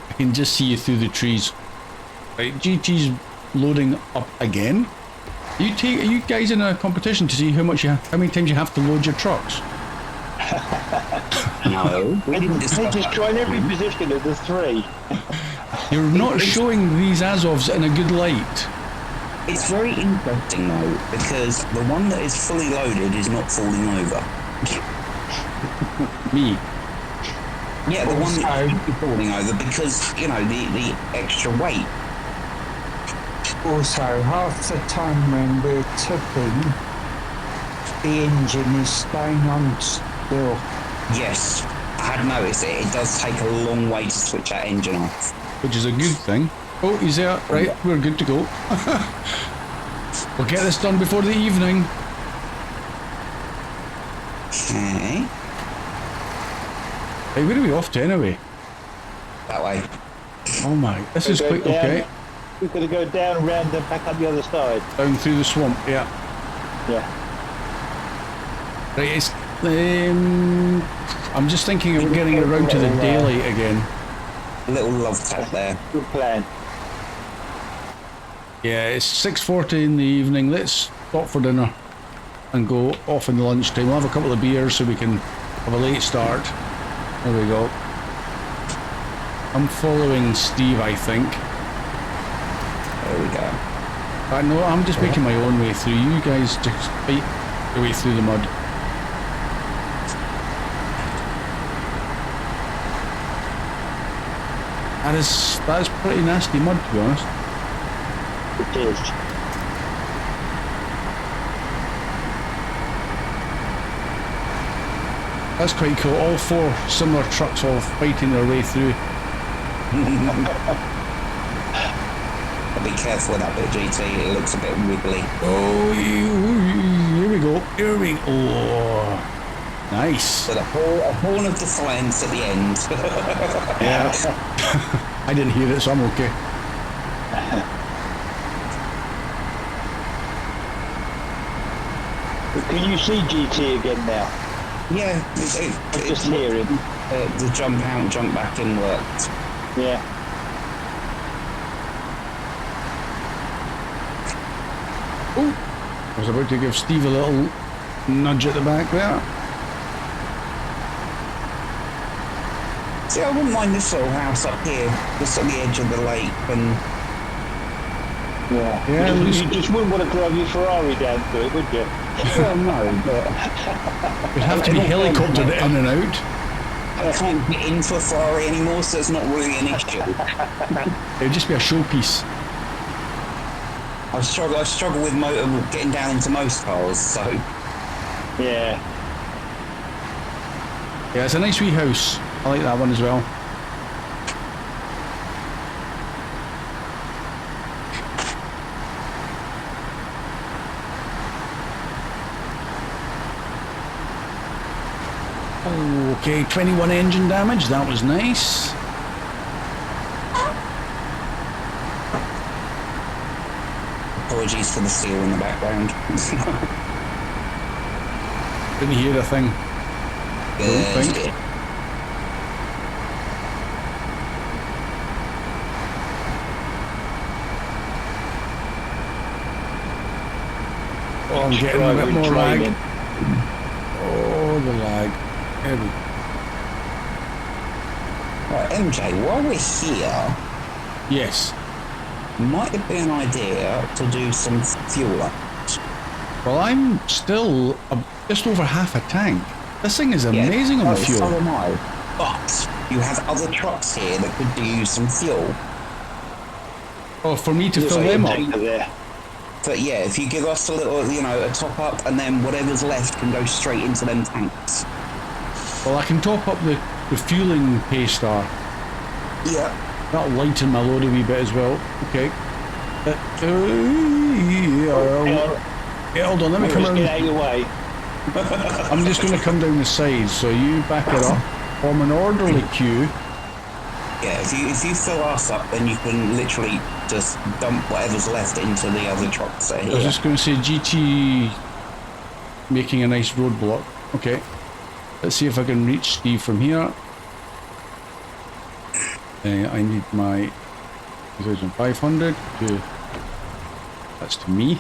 [SPEAKER 1] I can just see you through the trees. Right, GT's loading up again. Are you guys in a competition to see how many times you have to load your trucks?
[SPEAKER 3] No, we didn't
[SPEAKER 2] They
[SPEAKER 3] discuss
[SPEAKER 2] just
[SPEAKER 3] that.
[SPEAKER 2] try in every position of the three.
[SPEAKER 1] You're not showing these Azovs in a good light.
[SPEAKER 3] It's very interesting though, because the one that is fully loaded is not falling over.
[SPEAKER 1] Me.
[SPEAKER 3] Yeah, the one that should be falling over because, you know, the extra weight.
[SPEAKER 4] Also, half the time when we're tipping, the engine is staying on still.
[SPEAKER 3] Yes, I had noticed it. It does take a long way to switch that engine off.
[SPEAKER 1] Which is a good thing. Oh, he's there. Right, we're good to go. We'll get this done before the evening.
[SPEAKER 3] Okay,
[SPEAKER 1] Hey, where are we off to anyway?
[SPEAKER 3] that way.
[SPEAKER 1] Oh my, this is
[SPEAKER 2] Go
[SPEAKER 1] quick.
[SPEAKER 2] down.
[SPEAKER 1] Okay,
[SPEAKER 2] We've got to go down, round, and back up the other side.
[SPEAKER 1] down through the swamp. Yeah.
[SPEAKER 2] Yeah.
[SPEAKER 1] Right, it's. I'm just thinking of getting around to the daylight again.
[SPEAKER 3] A little love tap there.
[SPEAKER 2] Good plan.
[SPEAKER 1] Yeah, it's 6:40 in the evening. Let's stop for dinner and go off in the lunchtime. We'll have a couple of beers so we can have a late start. There we go. I'm following Steve, I think.
[SPEAKER 3] There we go.
[SPEAKER 1] No, I'm just making my own way through. You guys just fight your way through the mud. That is pretty nasty mud, to be honest.
[SPEAKER 2] It is.
[SPEAKER 1] That's quite cool. All four similar trucks all fighting their way through.
[SPEAKER 3] But be careful with that bit, GT. It looks a bit wiggly.
[SPEAKER 1] Oh, here we go. Here we go. Oh, nice.
[SPEAKER 3] With a horn of defiance at the end.
[SPEAKER 1] Yeah. I didn't hear it, so I'm okay.
[SPEAKER 2] Can you see GT again now?
[SPEAKER 3] Yeah,
[SPEAKER 2] I just hear him.
[SPEAKER 3] The jump out, jump back in worked.
[SPEAKER 2] Yeah.
[SPEAKER 1] I was about to give Steve a little nudge at the back there.
[SPEAKER 3] See, I wouldn't mind this little house up here, just at the edge of the lake, and
[SPEAKER 1] Yeah,
[SPEAKER 2] You just wouldn't want to drive your Ferrari down to it, would you?
[SPEAKER 3] well, no, but
[SPEAKER 1] it'd have to be helicoptered in and out.
[SPEAKER 3] I can't get into a Ferrari anymore, so it's not really an issue.
[SPEAKER 1] It'd just be a showpiece.
[SPEAKER 3] I struggle with getting down into most cars, so
[SPEAKER 2] Yeah.
[SPEAKER 1] Yeah, it's a nice wee house. I like that one as well. Okay, 21 engine damage, that was nice.
[SPEAKER 3] apologies for the seal in the background.
[SPEAKER 1] Didn't hear a thing. Don't think. Oh, I'm getting a bit more lag. Oh, the lag. There we go.
[SPEAKER 3] Right, MJ, while we're here,
[SPEAKER 1] Yes.
[SPEAKER 3] might it be an idea to do some fuel up?
[SPEAKER 1] Well, I'm still just over half a tank. This thing is amazing on the fuel.
[SPEAKER 3] So am I. But you have other trucks here that could use some fuel.
[SPEAKER 1] Oh, for me to fill them up.
[SPEAKER 2] There.
[SPEAKER 3] But yeah, if you give us a little, a top up, and then whatever's left can go straight into them tanks.
[SPEAKER 1] Well, I can top up the fueling pay star.
[SPEAKER 3] Yeah.
[SPEAKER 1] That'll lighten my load a wee bit as well. Okay. Yeah, hold on, let me come around.
[SPEAKER 2] Get out of your way.
[SPEAKER 1] I'm just going to come down the side, so you back it up. Form an orderly queue.
[SPEAKER 3] Yeah, if you fill us up, then you can literally just dump whatever's left into the other trucks that are
[SPEAKER 1] I was
[SPEAKER 3] here.
[SPEAKER 1] just going to say GT making a nice roadblock. Okay. Let's see if I can reach Steve from here. I need my 2,500 to... That's to me.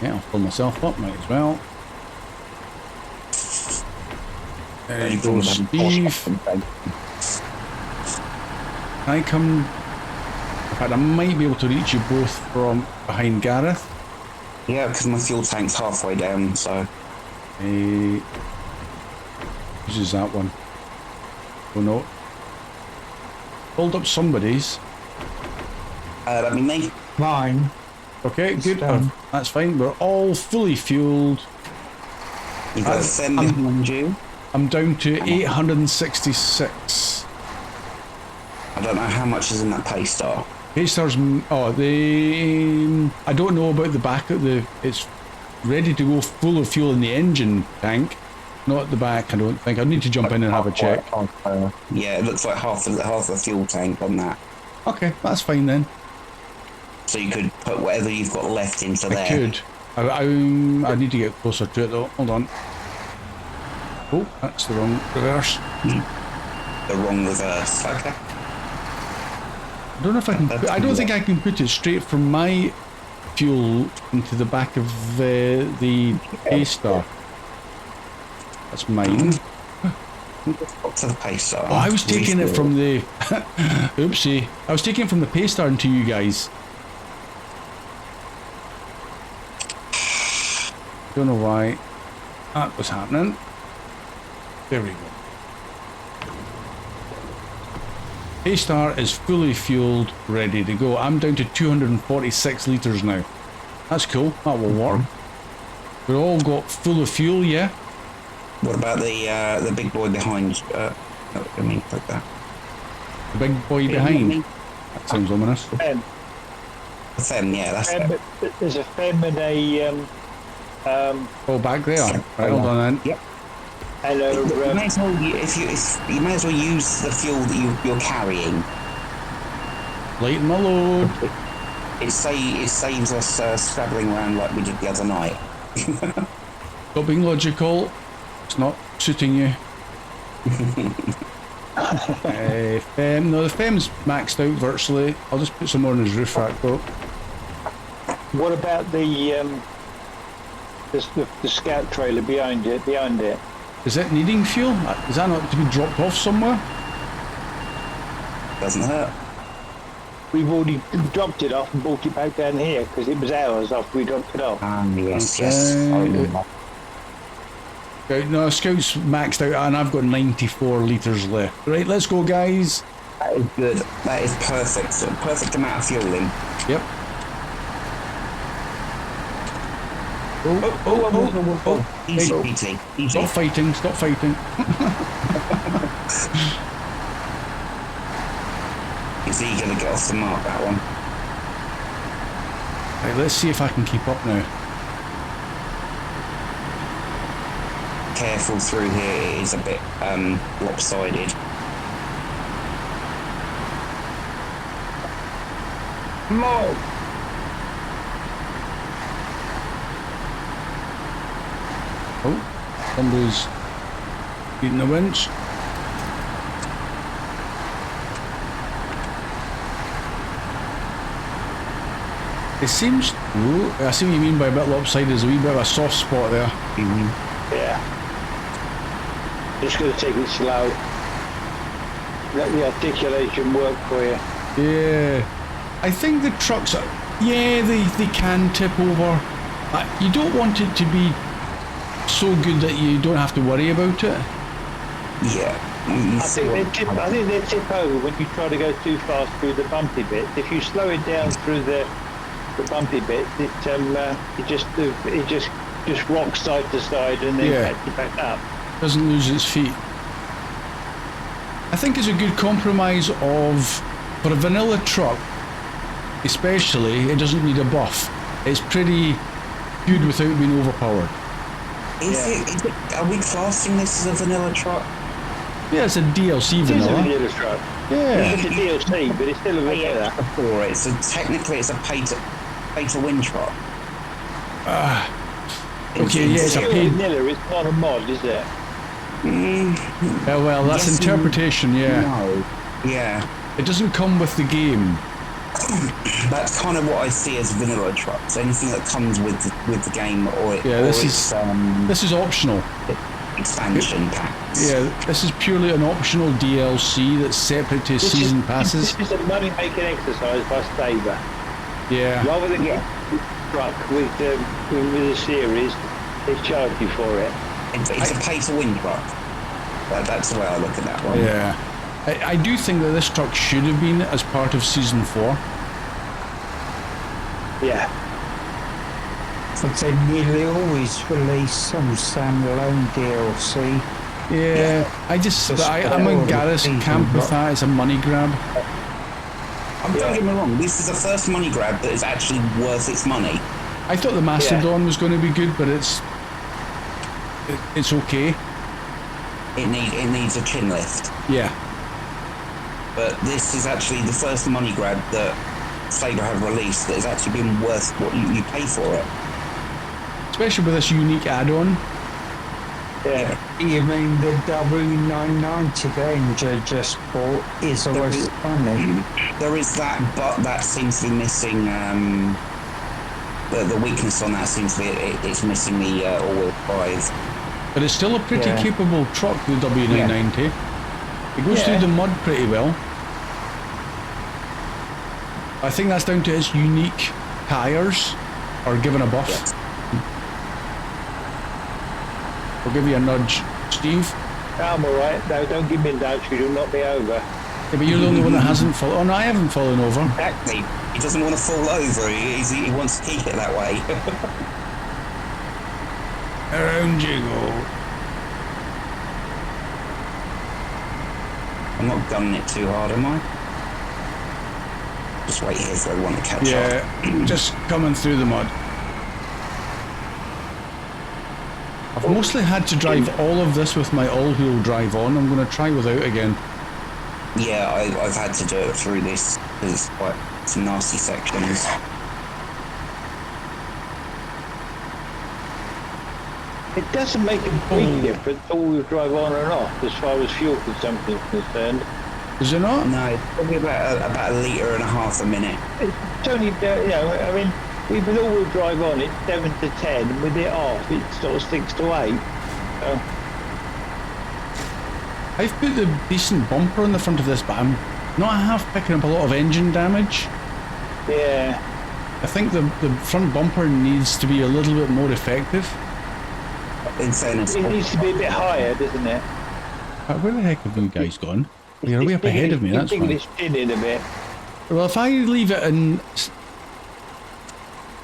[SPEAKER 1] Yeah, I'll fill myself up, might as well. There you go, Steve. I come... In fact, I might be able to reach you both from behind Gareth.
[SPEAKER 3] Yeah, because my fuel tank's halfway down, so...
[SPEAKER 1] This is that one. Oh no. Hold up somebody's.
[SPEAKER 3] That'd be me.
[SPEAKER 4] Mine.
[SPEAKER 1] Okay, good.
[SPEAKER 4] done.
[SPEAKER 1] That's fine. We're all fully fueled.
[SPEAKER 3] You've got them behind you.
[SPEAKER 1] I'm down to 866.
[SPEAKER 3] I don't know how much is in that pay star.
[SPEAKER 1] Paystars, I don't know about the back of the... It's ready to go full of fuel in the engine tank. Not at the back, I don't think. I need to jump in and have a check.
[SPEAKER 3] Yeah, it looks like half a fuel tank on that.
[SPEAKER 1] Okay, that's fine then.
[SPEAKER 3] So you could put whatever you've got left into there.
[SPEAKER 1] I could. I need to get closer to it though. Hold on. Oh, that's the wrong reverse.
[SPEAKER 3] The wrong reverse. Okay.
[SPEAKER 1] I don't know if I can. I don't think I can put it straight from my fuel into the back of the A-Star. That's mine.
[SPEAKER 3] Up to the pay star.
[SPEAKER 1] Oh, I was taking it from the... Oopsie. I was taking it from the Paystar into you guys. Don't know why that was happening. There we go. Paystar is fully fueled, ready to go. I'm down to 246 litres now. That's cool. That will work. We've all got full of fuel, yeah?
[SPEAKER 3] What about the big boy behind? I mean, like that.
[SPEAKER 1] The big boy behind. That sounds ominous.
[SPEAKER 2] Fem.
[SPEAKER 3] The Fem, yeah, that's it.
[SPEAKER 2] There's a Fem and a
[SPEAKER 1] Oh, back there. Right, hold on then.
[SPEAKER 3] Yep.
[SPEAKER 2] and
[SPEAKER 3] You
[SPEAKER 2] a
[SPEAKER 3] may as well, you may as well use the fuel that you're carrying.
[SPEAKER 1] Lighten my load.
[SPEAKER 3] It saves us scrabbling around like we did the other night.
[SPEAKER 1] Stop being logical. It's not suiting you. Fem. No, the Fem's maxed out virtually. I'll just put some more on his roof rack though.
[SPEAKER 2] What about the the scout trailer behind it.
[SPEAKER 1] Is it needing fuel? Is that not to be dropped off somewhere?
[SPEAKER 3] Doesn't hurt.
[SPEAKER 2] We've already dropped it off and brought it back down here because it was ours after we dropped it off.
[SPEAKER 3] Yes, yes. I remember.
[SPEAKER 1] No, Scout's maxed out and I've got 94 litres left. Right, let's go, guys.
[SPEAKER 3] That is good. That is perfect. Perfect amount of fuel in.
[SPEAKER 1] Yep. Oh.
[SPEAKER 3] Easy,
[SPEAKER 1] Hey,
[SPEAKER 3] PT. Easy.
[SPEAKER 1] Stop fighting, stop fighting.
[SPEAKER 3] Is he going to get off the mark, that one?
[SPEAKER 1] Right, let's see if I can keep up now.
[SPEAKER 3] Careful through here, it is a bit lopsided.
[SPEAKER 2] No.
[SPEAKER 1] Oh, somebody's beating the winch. It seems... Ooh, I see what you mean by a bit lopsided. There's a wee bit of a soft spot there.
[SPEAKER 2] Yeah. Just going to take it slow. Let the articulation work for you.
[SPEAKER 1] Yeah. I think the trucks are... Yeah, they can tip over. You don't want it to be so good that you don't have to worry about it.
[SPEAKER 3] Yeah.
[SPEAKER 2] I think they tip over when you try to go too fast through the bumpy bit. If you slow it down through the bumpy bit, it just rocks side to side and then catches it back up.
[SPEAKER 1] Doesn't lose its feet. I think it's a good compromise of, for a vanilla truck especially, it doesn't need a buff. It's pretty good without being overpowered.
[SPEAKER 3] Are we classing this as a vanilla truck?
[SPEAKER 1] Yeah, it's a DLC vanilla.
[SPEAKER 2] It is a vanilla truck.
[SPEAKER 1] Yeah.
[SPEAKER 2] It's a DLC, but it's still a vanilla.
[SPEAKER 3] For it, so technically it's a pay to win truck.
[SPEAKER 1] Okay, yeah, it's a paid...
[SPEAKER 2] vanilla, it's not a mod, is it?
[SPEAKER 1] Yeah, well, that's interpretation, yeah.
[SPEAKER 3] No. Yeah.
[SPEAKER 1] It doesn't come with the game.
[SPEAKER 3] That's kind of what I see as vanilla trucks. Anything that comes with the game, or
[SPEAKER 1] this is optional.
[SPEAKER 3] Expansion packs.
[SPEAKER 1] Yeah, this is purely an optional DLC that's separate to season passes.
[SPEAKER 2] This is a money-making exercise by Saber.
[SPEAKER 1] Yeah.
[SPEAKER 2] Rather than get truck with the series, they charge you for it.
[SPEAKER 3] It's a pay-to-win truck. That's the way I look at that one.
[SPEAKER 1] Yeah. I do think that this truck should have been as part of Season 4.
[SPEAKER 2] Yeah.
[SPEAKER 4] But they nearly always release some standalone DLC.
[SPEAKER 1] Yeah. I'm in Gareth's camp with that. It's a money grab.
[SPEAKER 3] Don't get me wrong, this is the first money grab that is actually worth its money.
[SPEAKER 1] I thought the Mastodon was going to be good, but it's okay.
[SPEAKER 3] It needs a chin lift.
[SPEAKER 1] Yeah.
[SPEAKER 3] But this is actually the first money grab that Saber have released that has actually been worth what you pay for it.
[SPEAKER 1] Especially with this unique add-on.
[SPEAKER 2] Yeah.
[SPEAKER 4] You mean the W990 Ranger just bought is always funny?
[SPEAKER 3] There is that, but that seems to be missing. The weakness on that seems to be it's missing the all-wheel drive.
[SPEAKER 1] But it's still a pretty capable truck, the W990. It goes through the mud pretty well. I think that's down to its unique tyres, or given a buff.
[SPEAKER 3] Yes.
[SPEAKER 1] I'll give you a nudge, Steve.
[SPEAKER 2] I'm alright. No, don't give me a nudge, you'll knock me over.
[SPEAKER 1] Yeah, but you're the only one that hasn't fallen. Oh no, I haven't fallen over.
[SPEAKER 3] Exactly. He doesn't want to fall over. He wants to keep it that way.
[SPEAKER 1] Around you go.
[SPEAKER 3] I'm not gunning it too hard, am I? Just wait here for everyone to catch up.
[SPEAKER 1] Yeah, just coming through the mud. I've mostly had to drive all of this with my all-wheel drive on. I'm going to try without again.
[SPEAKER 3] Yeah, I've had to do it through this because it's quite some nasty sections.
[SPEAKER 2] It doesn't make a big difference all-wheel drive on and off as far as fuel consumption is concerned.
[SPEAKER 1] Is it not?
[SPEAKER 3] No, it's probably about a litre and a half a minute.
[SPEAKER 2] It's only, I mean, With all-wheel drive on, it's 7 to 10, and with it off, it's sort of 6 to 8. So,
[SPEAKER 1] I've put the decent bumper on the front of this, but I'm not half picking up a lot of engine damage.
[SPEAKER 2] yeah.
[SPEAKER 1] I think the front bumper needs to be a little bit more effective.
[SPEAKER 3] In fairness,
[SPEAKER 2] It needs to be a bit higher, doesn't it?
[SPEAKER 1] Where the heck have you guys gone? You're way up ahead of me, that's
[SPEAKER 2] fine.
[SPEAKER 1] fine.
[SPEAKER 2] It's chin in a bit.
[SPEAKER 1] Well, if I leave it in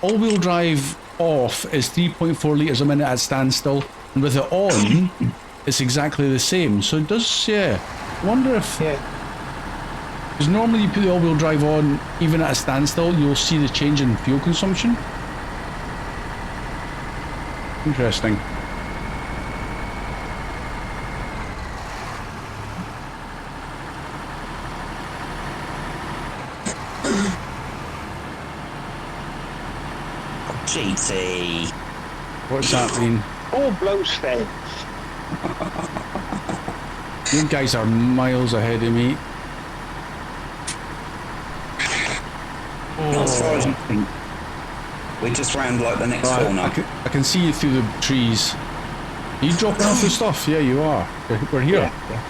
[SPEAKER 1] all-wheel drive off is 3.4 litres a minute at standstill, and with it on, it's exactly the same. So it does, yeah. I wonder if...
[SPEAKER 2] Yeah.
[SPEAKER 1] Because normally you put the all-wheel drive on, even at a standstill, you'll see the change in fuel consumption. Interesting.
[SPEAKER 3] GT.
[SPEAKER 1] What's that mean?
[SPEAKER 2] All blows fence.
[SPEAKER 1] You guys are miles ahead of me.
[SPEAKER 3] Not as far as you think. We just round like the next corner.
[SPEAKER 1] I can see you through the trees. Are you dropping off the stuff? Yeah, you are. We're here.
[SPEAKER 2] Yeah.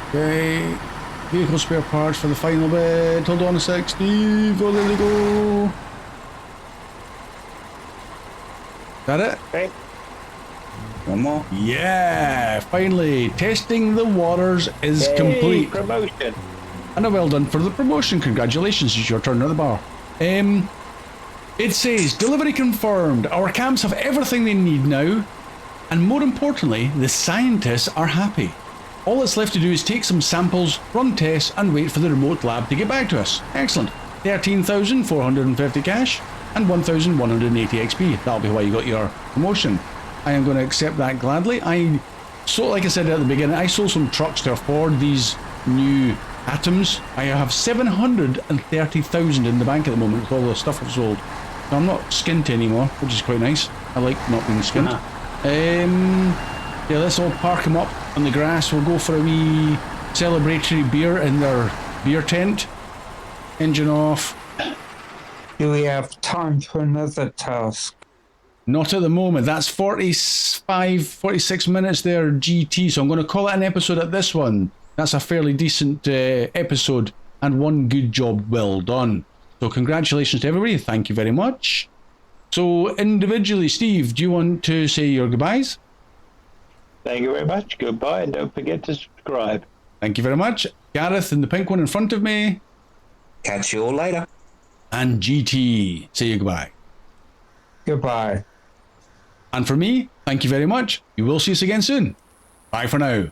[SPEAKER 1] Okay. Vehicle spare parts for the final bit. Hold on a sec, Steve. Oh, there they go. Is that it?
[SPEAKER 2] Okay.
[SPEAKER 3] One more.
[SPEAKER 1] Yeah, finally. Testing the waters is
[SPEAKER 2] Yay,
[SPEAKER 1] complete.
[SPEAKER 2] promotion.
[SPEAKER 1] And a well done for the promotion. Congratulations, it's your turn at the bar. It says, delivery confirmed. Our camps have everything they need now. And more importantly, the scientists are happy. All that's left to do is take some samples, run tests, and wait for the remote lab to get back to us. Excellent. 13,450 cash and 1,180 XP. That'll be why you got your promotion. I am going to accept that gladly. Like I said at the beginning, I sold some trucks to afford these new atoms. I have 730,000 in the bank at the moment with all the stuff I've sold. So I'm not skint anymore, which is quite nice. I like not being skint. Yeah, let's all park them up on the grass. We'll go for a wee celebratory beer in their beer tent. Engine off.
[SPEAKER 4] Do we have time for another task?
[SPEAKER 1] Not at the moment. That's 46 minutes there, GT. So I'm going to call it an episode at this one. That's a fairly decent episode and one good job well done. So congratulations to everybody. Thank you very much. So individually, Steve, do you want to say your goodbyes?
[SPEAKER 2] Thank you very much. Goodbye, and don't forget to subscribe.
[SPEAKER 1] Thank you very much. Gareth and the pink one in front of me.
[SPEAKER 3] Catch you all later.
[SPEAKER 1] And GT, say your goodbye.
[SPEAKER 4] Goodbye.
[SPEAKER 1] And for me, thank you very much. You will see us again soon. Bye for now.